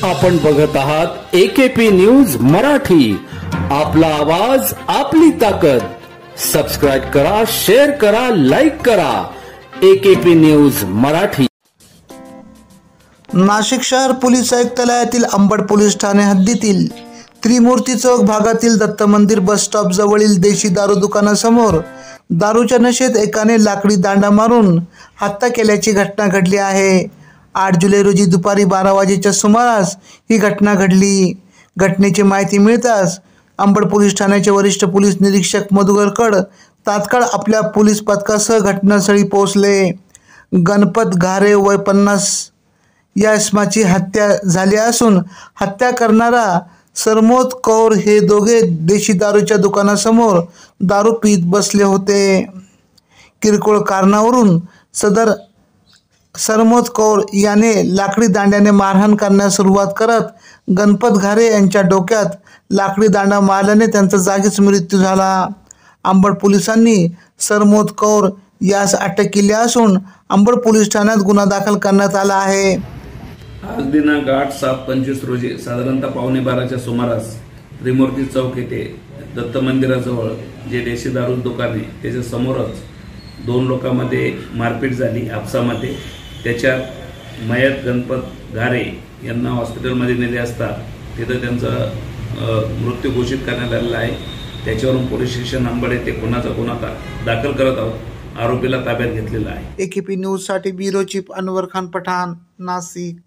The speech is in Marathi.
आपण बघत आहात AKP न्यूज मराठी. आपला आवाज आपली ताकद. सबस्क्राइब करा, शेअर करा, लाईक करा. AKP news Marathi. नाशिक शहर पोलीस आयुक्तालयातील अंबड पोलीस ठाणे हद्दीतील त्रिमूर्ती चौक भागातील दत्त मंदिर बस स्टॉप जवळील देशी दारू दुकानासमोर दारूच्या नशेत एकाने लाकडी दांडा मारून हत्या केल्याची घटना घडली आहे. 8 जुलै रोजी दुपारी 12 वाजेच्या सुमारास ही घटना घडली. घटनेची माहिती मिळताच अंबड पोलीस ठाण्याचे वरिष्ठ पोलीस निरीक्षक मधुकर कड तात्काळ आपल्या पोलीस पथकासह घटनास्थळी पोहोचले. गणपत घारे वय 50 या इसमाची हत्या झाली असून हत्या करणारा सरमोद कौर हे दोघे देशी दारूच्या दुकानासमोर दारू पीत बसले होते. किरकोळ कारणावरून सदर सरमोद कौर याने लाकडी दांड्याने मारहाण करण्यास सुरुवात करत गणपत घारे यांच्या डोक्यात लाकडी दांडा मारल्याने त्यांचा जागीच मृत्यू झाला. अंबड पोलिसांनी सरमोद कौर यास अटक केली असून अंबड पोलीस ठाण्यात गुन्हा दाखल करण्यात आला आहे. आज दिनांक 8/7/25 रोजी साधारणतः 11:15च्या सुमारास त्रिमूर्ती चौक येथे दत्त मंदिराजवळ जे देशी दारू दुकान आहे त्याच्या समोरच 2 लोकांमध्ये मारपीट झाली आपसामध्ये. त्याच्यात मयत गणपत घारे यांना हॉस्पिटलमध्ये नेले असता तिथं त्यांचा मृत्यू घोषित करण्यात आलेला आहे. त्याच्यावरून पोलीस स्टेशन अंबड येथे गुन्हा दाखल करत आहोत. आरोपीला ताब्यात घेतलेला आहे. AKP न्यूज साठी ब्युरो चीफ अनवर खान पठाण, नाशिक.